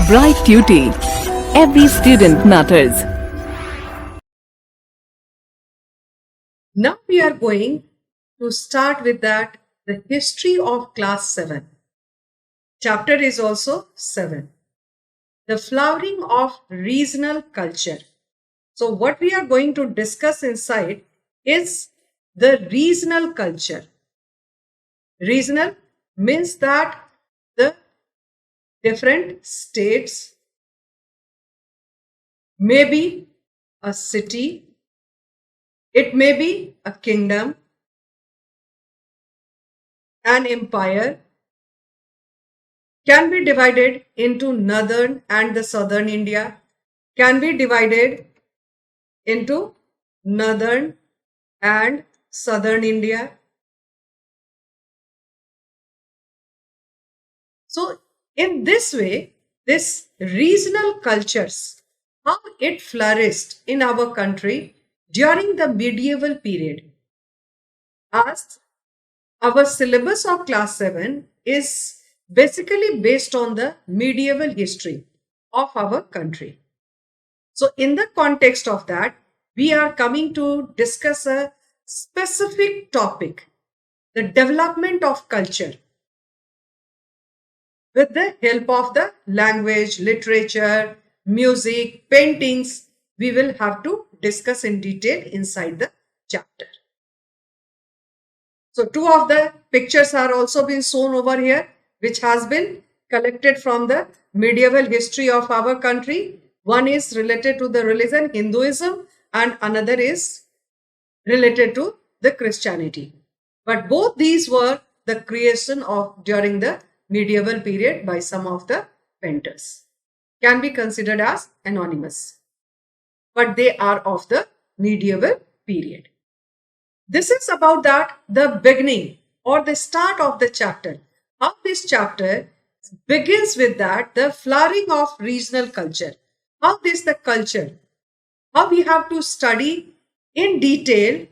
Bright Tuty. Every student matters. Now we are going to start with that, the history of class 7. Chapter is also 7. The flowering of regional culture. So what we are going to discuss inside is the regional culture. Regional means that the different states, maybe a city, it may be a kingdom, an empire, can be divided into northern and the southern India, can be divided into northern and southern India. So in this way, this regional cultures, how it flourished in our country during the medieval period. As our syllabus of class 7 is basically based on the medieval history of our country. So in the context of that, we are coming to discuss a specific topic, the development of culture, with the help of the language, literature, music, paintings. We will have to discuss in detail inside the chapter. So two of the pictures are also been shown over here, which has been collected from the medieval history of our country. One is related to the religion Hinduism and another is related to the Christianity. But both these were the creation of during the medieval period by some of the painters. Can be considered as anonymous, but they are of the medieval period. This is about that, the beginning or the start of the chapter. How this chapter begins with that, the flowering of regional culture. How this the culture, how we have to study in detail,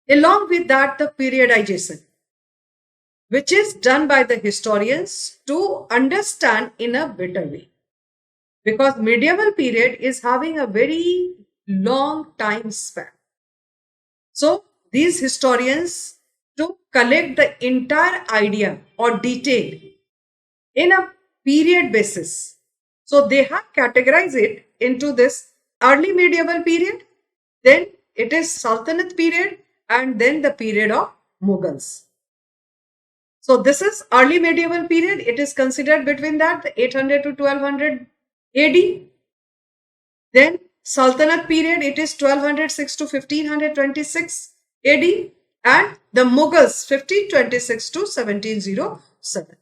along with that the periodization, which is done by the historians to understand in a better way. Because medieval period is having a very long time span. So these historians, to collect the entire idea or detail in a period basis, so they have categorized it into this early medieval period, then it is Sultanate period, and then the period of Mughals. So this is early medieval period. It is considered between that the 800 to 1200 AD. Then Sultanate period, it is 1206 to 1526 AD, and the Mughals 1526 to 1707.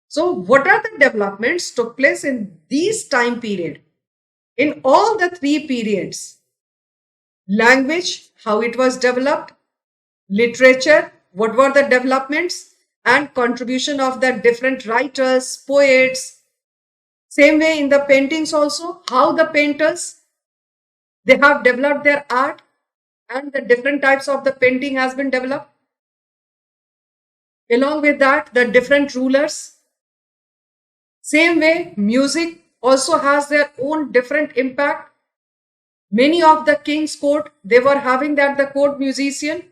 So what are the developments took place in these time period? In all the three periods, language, how it was developed, literature, what were the developments, and contribution of the different writers, poets. Same way in the paintings also, how the painters, they have developed their art and the different types of the painting has been developed. Along with that, the different rulers. Same way, music also has their own different impact. Many of the king's court, they were having that the court musician,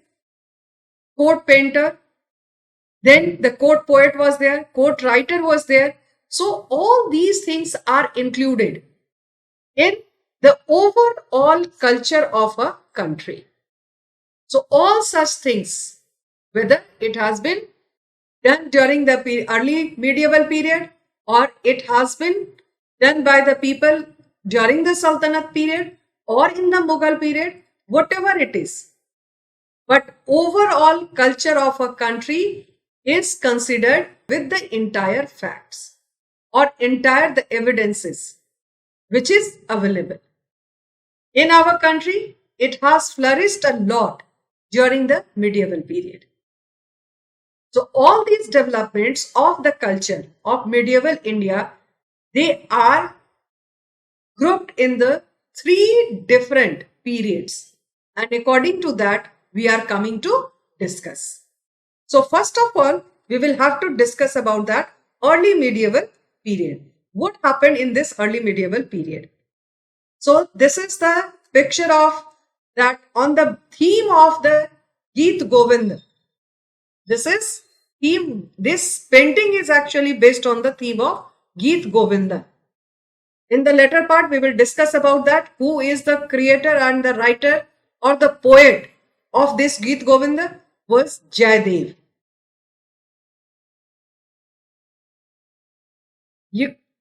court painter, then the court poet was there, court writer was there. So all these things are included in the overall culture of a country. So all such things, whether it has been done during the early medieval period or it has been done by the people during the Sultanate period or in the Mughal period, whatever it is. But overall culture of a country is considered with the entire facts or entire the evidences which is available. In our country, it has flourished a lot during the medieval period. So all these developments of the culture of medieval India, they are grouped in the three different periods. And according to that, we are coming to discuss. So first of all, we will have to discuss about that early medieval period. what happened in this early medieval period. So this is the picture of that on the theme of the Geet Govind. This is theme. This painting is actually based on the theme of Geet Govinda. In the later part, we will discuss about that. Who is the creator and the writer or the poet of this Geet Govinda was Jayadev.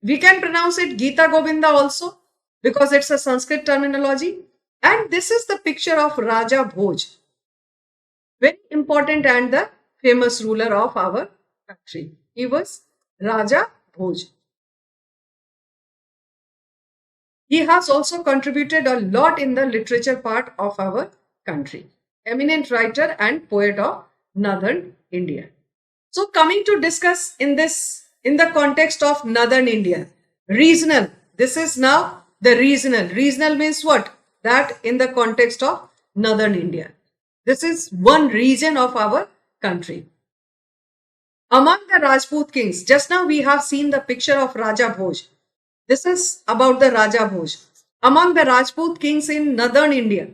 We can pronounce it Gita Govinda also because it's a Sanskrit terminology. And this is the picture of Raja Bhoj, very important and the famous ruler of our country. He was Raja Bhoj. He has also contributed a lot in the literature part of our country. Eminent writer and poet of Northern India. So coming to discuss in the context of Northern India, regional. This is now the regional. Regional means what? That in the context of Northern India. This is one region of our country. Among the Rajput kings, just now we have seen the picture of Raja Bhoj. This is about the Raja Bhoj. Among the Rajput kings in Northern India,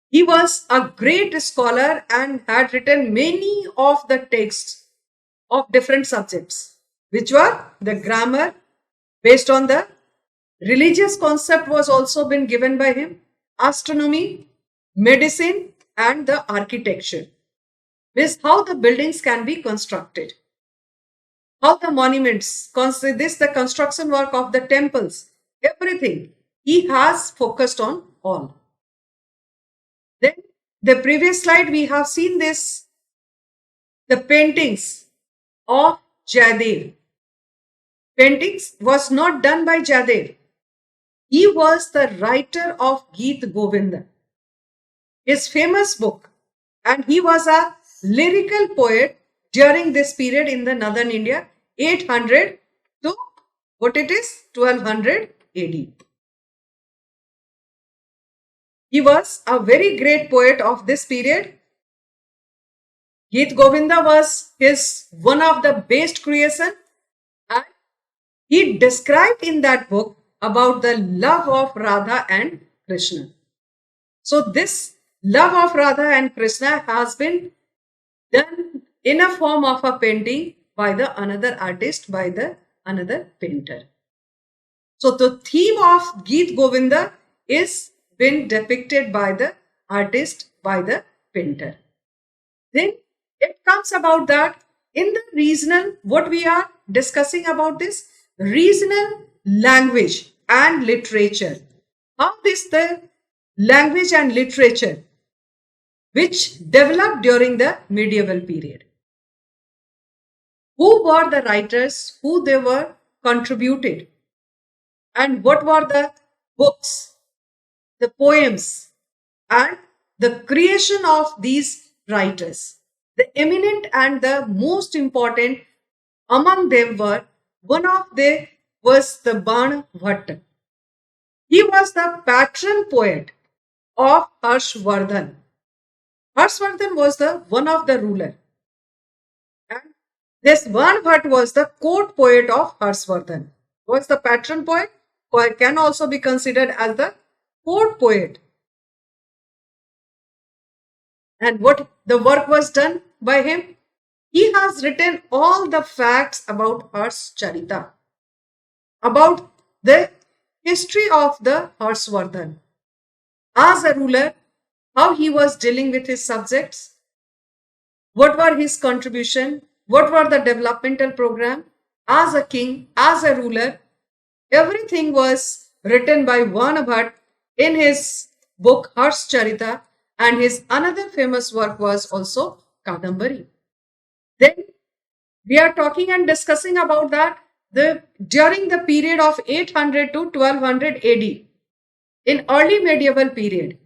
he was a great scholar and had written many of the texts of different subjects, which were the grammar based on the religious concept was also been given by him, astronomy, medicine, and the architecture. Means how the buildings can be constructed, how the monuments, the construction work of the temples, everything he has focused on all. Then the previous slide we have seen this, the paintings of Jayadev. Paintings was not done by Jayadev. He was the writer of Geet Govinda, his famous book, and he was a lyrical poet during this period in the Northern India, 800 to what it is, 1200 AD. He was a very great poet of this period. Geet Govinda was his one of the best creation, and he described in that book about the love of Radha and Krishna. So this love of Radha and Krishna has been done in a form of a painting by the another artist, by the another painter. So the theme of Geet Govinda is been depicted by the artist, by the painter. Then it comes about that in the regional, what we are discussing about this regional language and literature. How this the language and literature which developed during the medieval period. Who were the writers, who they were contributed, and what were the books, the poems, and the creation of these writers. The eminent and the most important among them were, one of them was the Ban Bhatt. He was the patron poet of Harshvardhan. Harshvardhan was the one of the ruler, and this Ban Bhatt was the court poet of Harshvardhan. Was the patron poet, or can also be considered as the court poet. And what the work was done by him? He has written all the facts about Harshcharita, about the history of the Harshvardhan. As a ruler, how he was dealing with his subjects, what were his contribution, what were the developmental program, as a king, as a ruler, everything was written by Ban Bhatt in his book Harshcharita, and his another famous work was also Kadambari. Then we are talking and discussing about that during the period of 800 to 1200 AD, in early medieval period,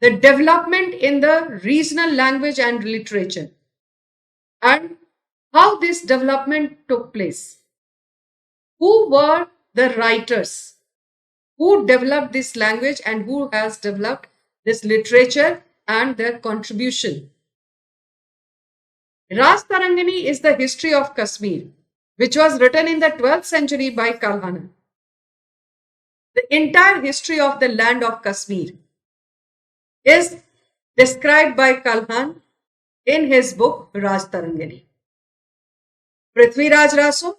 the development in the regional language and literature, and how this development took place. Who were the writers who developed this language and who has developed this literature and their contribution. Raj Tarangani is the history of Kashmir, which was written in the 12th century by Kalhana. The entire history of the land of Kashmir is described by Kalhan in his book Raj Tarangani. Prithviraj Raso,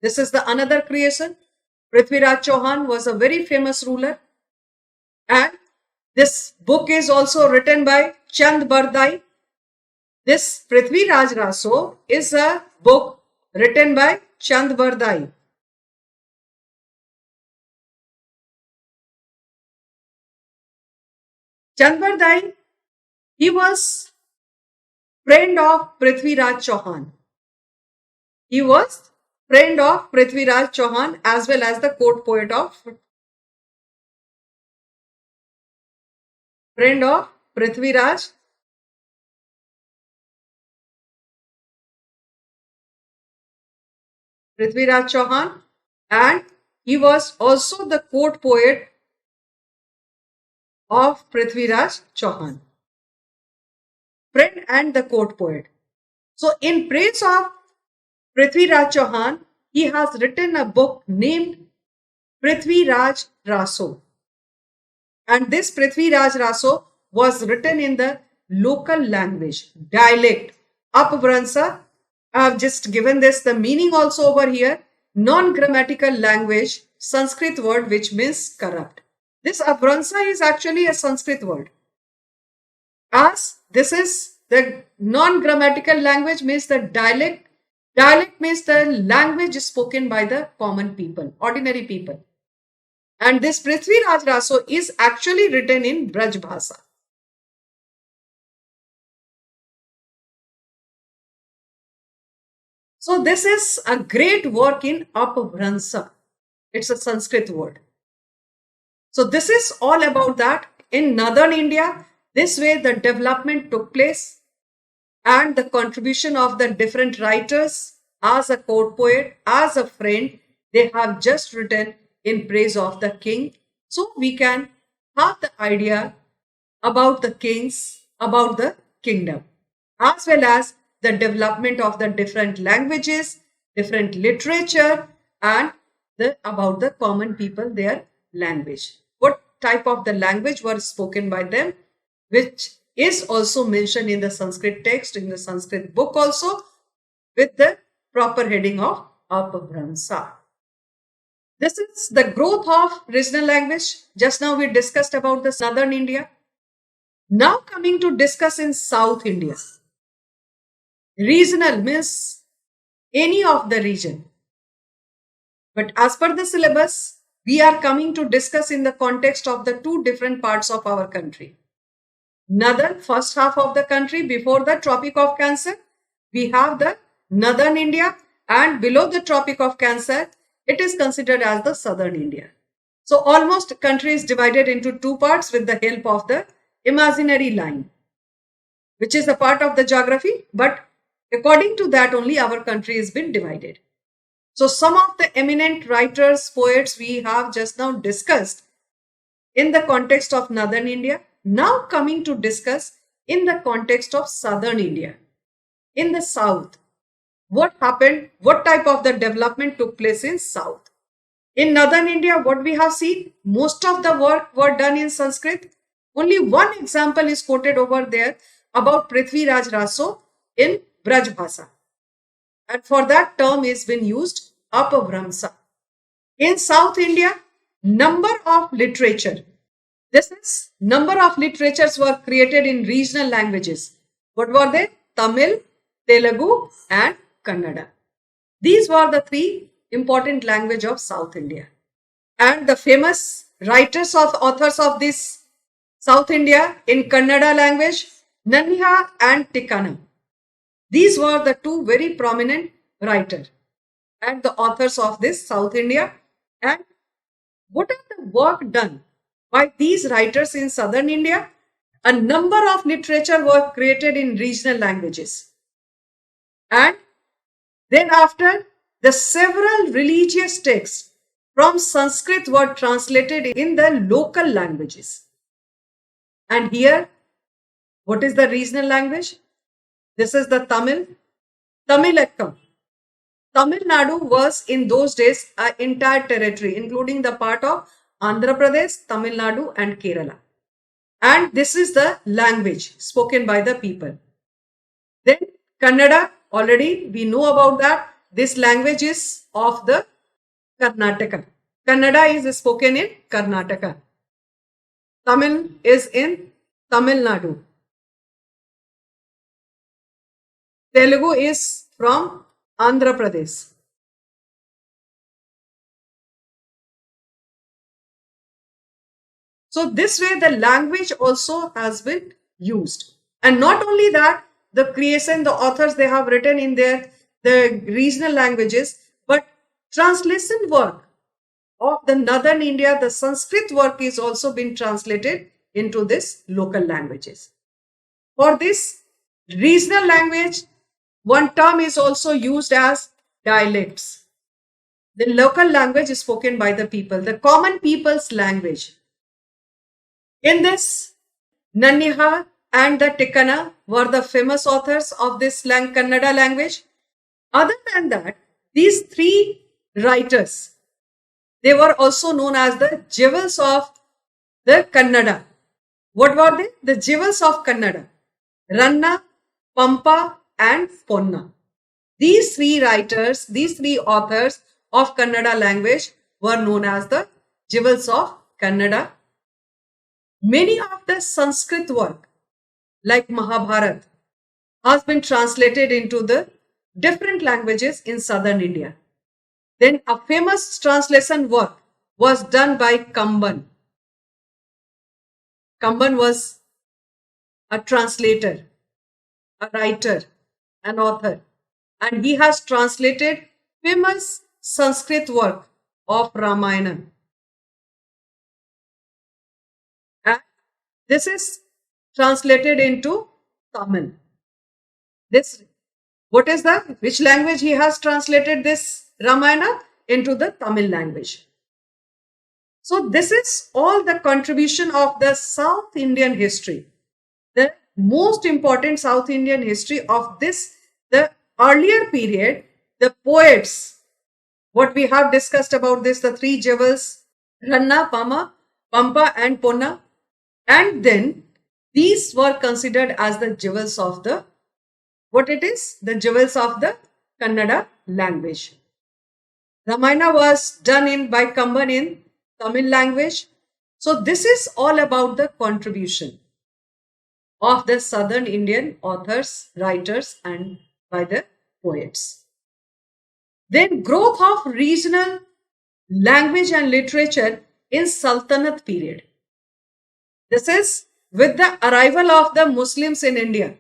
this is the another creation. Prithviraj Chauhan was a very famous ruler, and this book is also written by Chand Bardai. This Prithviraj Raso is a book written by Chand Bardai. Chand Bardai, he was friend of Prithviraj Chauhan. He was friend of Prithviraj Chauhan as well as the court poet of Prithviraj Chauhan, and he was also the court poet of Prithviraj Chauhan. Friend and the court poet. So in praise of Prithviraj Chauhan, he has written a book named Prithviraj Raso. And this Prithviraj Raso was written in the local language, dialect, Apvransa. I have just given this the meaning also over here. Non-grammatical language, Sanskrit word which means corrupt. This Apvransa is actually a Sanskrit word. As this is the non-grammatical language means the dialect. Dialect means the language spoken by the common people, ordinary people. And this Prithviraj Raso is actually written in Braj Bhasa. So this is a great work in Apvransa. It's a Sanskrit word. So this is all about that. In northern India, this way the development took place and the contribution of the different writers as a court poet, as a friend, they have just written in praise of the king. So we can have the idea about the kings, about the kingdom, as well as the development of the different languages, different literature, and about the common people, their language. What type of the language were spoken by them, which is also mentioned in the Sanskrit text, in the Sanskrit book also, with the proper heading of Apvransa. This is the growth of regional language. Just now we discussed about the southern India. Now coming to discuss in South India. Regional means any of the region. But as per the syllabus, we are coming to discuss in the context of the two different parts of our country. Northern, first half of the country before the Tropic of Cancer, we have the northern India, and below the Tropic of Cancer, it is considered as the southern India. So almost country is divided into two parts with the help of the imaginary line, which is a part of the geography, but according to that only our country has been divided. So some of the eminent writers, poets we have just now discussed in the context of northern India. Now coming to discuss in the context of southern India. In the south, what happened, what type of the development took place in south. In northern India, what we have seen, most of the work were done in Sanskrit. Only one example is quoted over there about Prithviraj Raso in Braj Bhasa. And for that term is been used Apvransa. In South India, number of literature. This is number of literatures were created in regional languages. What were they? Tamil, Telugu and Kannada. These were the three important language of South India. And the famous writers of authors of this South India in Kannada language, Nanniha and Tikana. These were the two very prominent writers and the authors of this South India. And what are the work done by these writers in southern India? A number of literature were created in regional languages. And then after, the several religious texts from Sanskrit were translated in the local languages. And here, what is the regional language? This is the Tamil, Tamilakam. Tamil Nadu was in those days an entire territory, including the part of Andhra Pradesh, Tamil Nadu, and Kerala. And this is the language spoken by the people. Then Kannada, already we know about that. This language is of the Karnataka. Kannada is spoken in Karnataka. Tamil is in Tamil Nadu. Telugu is from Andhra Pradesh. So this way the language also has been used. And not only that, the creation, the authors, they have written in the regional languages, but translation work of the northern India, the Sanskrit work is also been translated into this local languages. For this regional language, one term is also used as dialects. The local language is spoken by the people, the common people's language. In this, Nanniha and the Tikkana were the famous authors of this Kannada language. Other than that, these three writers, they were also known as the jewels of the Kannada. What were they? The jewels of Kannada. Ranna, Pampa, and Ponna. These three writers, these three authors of Kannada language were known as the jewels of Kannada. Many of the Sanskrit work, like Mahabharata, has been translated into the different languages in southern India. Then a famous translation work was done by Kamban. Kamban was a translator, a writer, an author, and he has translated famous Sanskrit work of Ramayana. And this is translated into Tamil. Which language he has translated this Ramayana? Into the Tamil language. So this is all the contribution of the South Indian history. The most important South Indian history of this, the earlier period, the poets, what we have discussed about this, the three jewels, Ranna, Pampa and Ponna. And then these were considered as the jewels of the, what it is? The jewels of the Kannada language. Ramayana was done by Kamban in Tamil language. So this is all about the contribution of the southern Indian authors, writers, and by the poets. Then growth of regional language and literature in Sultanate period. This is with the arrival of the Muslims in India.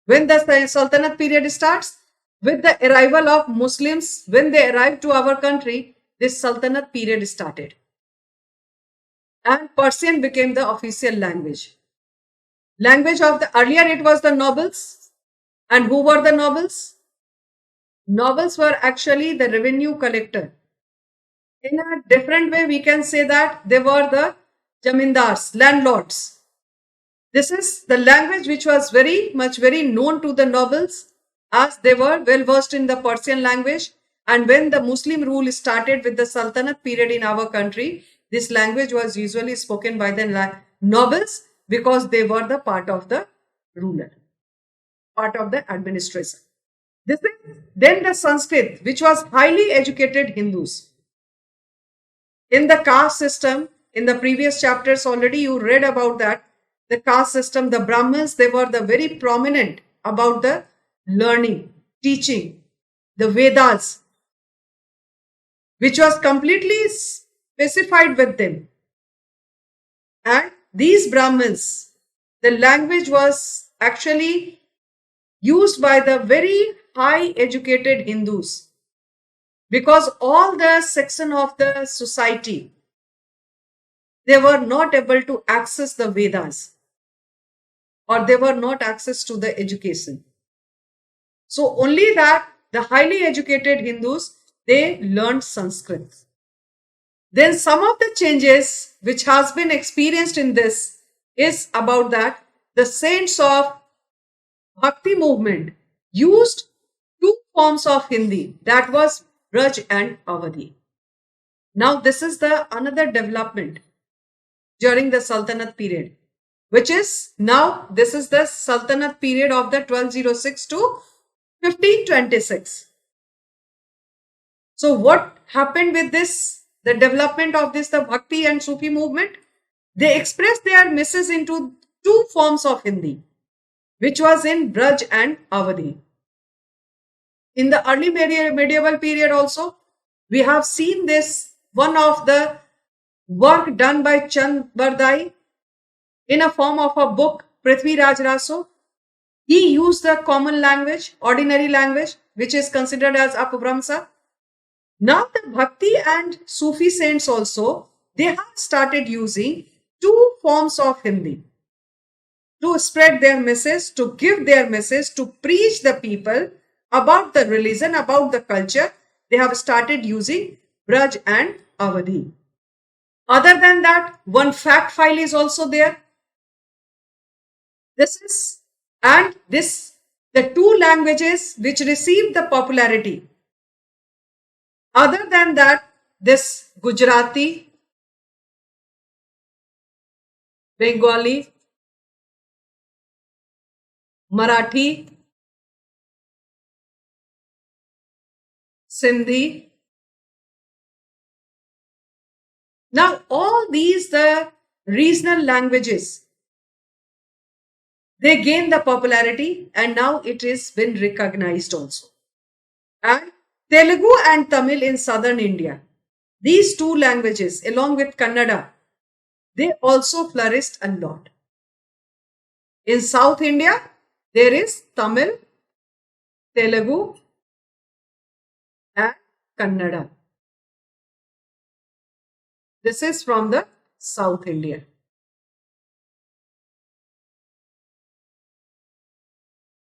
When the Sultanate period starts, with the arrival of Muslims, when they arrived to our country, this Sultanate period started. And Persian became the official language. Language of the, earlier it was the nobles. And who were the nobles? Nobles were actually the revenue collector. In a different way, we can say that they were the jamindars, landlords. This is the language which was very known to the nobles, as they were well versed in the Persian language. And when the Muslim rule started with the Sultanate period in our country, this language was usually spoken by the nobles because they were the part of the ruler, part of the administration. This is then the Sanskrit, which was highly educated Hindus. In the caste system, in the previous chapters already you read about that, the caste system, the Brahmins, they were the very prominent about the learning, teaching, the Vedas, which was completely specified with them. And these Brahmins, the language was actually used by the very high educated Hindus, because all the section of the society, they were not able to access the Vedas, or they were not access to the education. So only that the highly educated Hindus, they learned Sanskrit. Then some of the changes which has been experienced in this is about that the saints of Bhakti movement used to forms of Hindi, that was Braj and Awadhi. Now this is the another development during the Sultanate period, which is now this is the Sultanate period of the 1206 to 1526. So what happened with this, the development of this, the Bhakti and Sufi movement? They expressed their misses into two forms of Hindi, which was in Braj and Awadhi. In the early medieval period also, we have seen this, one of the work done by Chand Bardai in a form of a book, Prithvi Raj Raso. He used the common language, ordinary language, which is considered as Apabhramsa. Now the Bhakti and Sufi saints also, they have started using two forms of Hindi to spread their message, to give their message, to preach the people about the religion, about the culture. They have started using Braj and Awadhi. Other than that, one fact file is also there. The two languages which received the popularity. Other than that, this Gujarati, Bengali, Marathi, Sindhi. Now all these, the regional languages, they gained the popularity and now it is been recognized also. And Telugu and Tamil in southern India, these two languages along with Kannada, they also flourished a lot. In South India, there is Tamil, Telugu and Kannada. This is from the South India.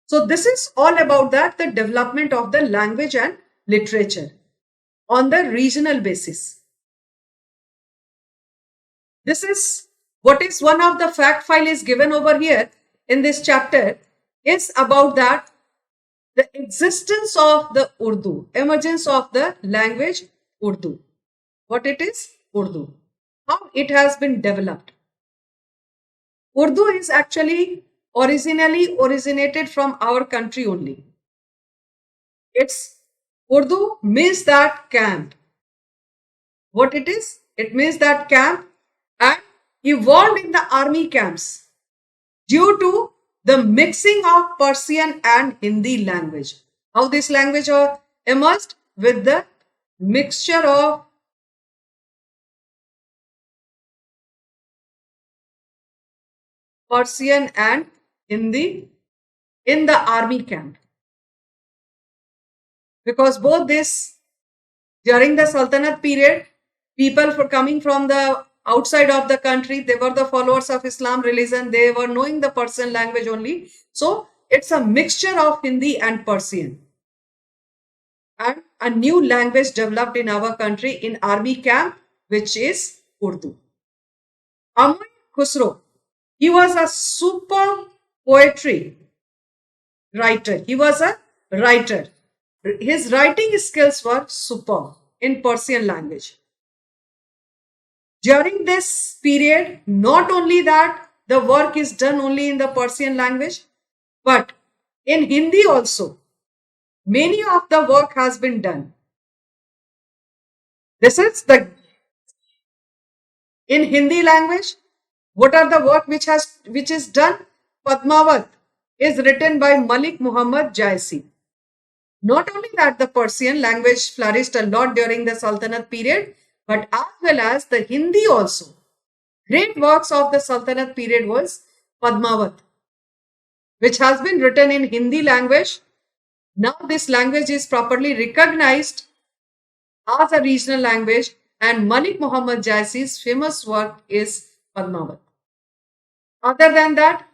So this is all about that, the development of the language and literature on the regional basis. This is what is one of the fact file is given over here in this chapter is about that the existence of the Urdu, emergence of the language Urdu. What it is? Urdu. How it has been developed. Urdu is actually originally originated from our country only. It's Urdu means that camp. What it is? It means that camp and evolved in the army camps due to the mixing of Persian and Hindi language. How this language emerged? With the mixture of Persian and Hindi in the army camp. Because both this, during the Sultanate period, people coming from the outside of the country, they were the followers of Islam religion, they were knowing the Persian language only. So it's a mixture of Hindi and Persian. And a new language developed in our country in army camp, which is Urdu. Amir Khusro, he was a super poetry writer. He was a writer. His writing skills were superb in Persian language. During this period, not only that the work is done only in the Persian language, but in Hindi also, many of the work has been done. This is the, in Hindi language, what are the work which is done? Padmavat is written by Malik Muhammad Jaisi. Not only that the Persian language flourished a lot during the Sultanate period, but as well as the Hindi also. Great works of the Sultanate period was Padmavat, which has been written in Hindi language. Now this language is properly recognized as a regional language and Malik Muhammad Jaisi's famous work is Padmavat. Other than that,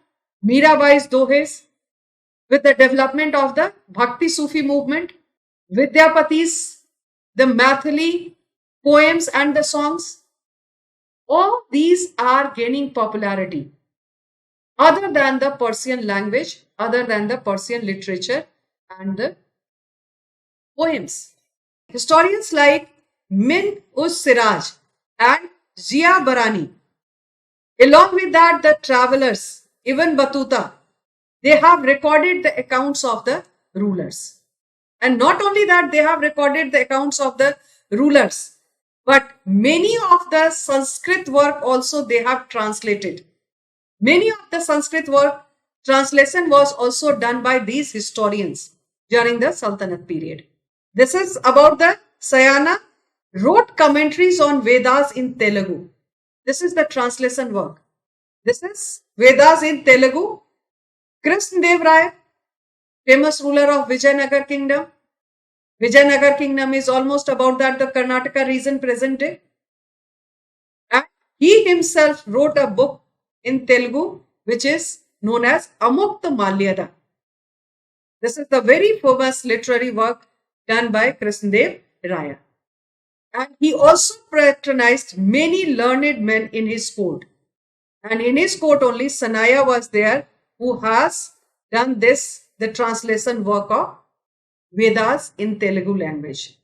Mirabai's Dohes, with the development of the Bhakti Sufi movement, Vidyapati's, the Mathili poems and the songs, all these are gaining popularity. Other than the Persian language, other than the Persian literature and the poems. Historians like Min Us Siraj and Zia Barani, along with that the travelers, Ibn Battuta, they have recorded the accounts of the rulers. And not only that, they have recorded the accounts of the rulers, but many of the Sanskrit work also they have translated. Many of the Sanskrit work translation was also done by these historians during the Sultanate period. This is about the Sayana wrote commentaries on Vedas in Telugu. This is the translation work. This is Vedas in Telugu. Krishnadev Raya, famous ruler of Vijayanagar kingdom. Vijayanagar kingdom is almost about that the Karnataka region present day. And he himself wrote a book in Telugu which is known as Amukta Malyada. This is the very famous literary work done by Krishnadev Raya. And he also patronized many learned men in his court. And in his court only Sanaya was there who has done this, the translation work of Vedas in Telugu language.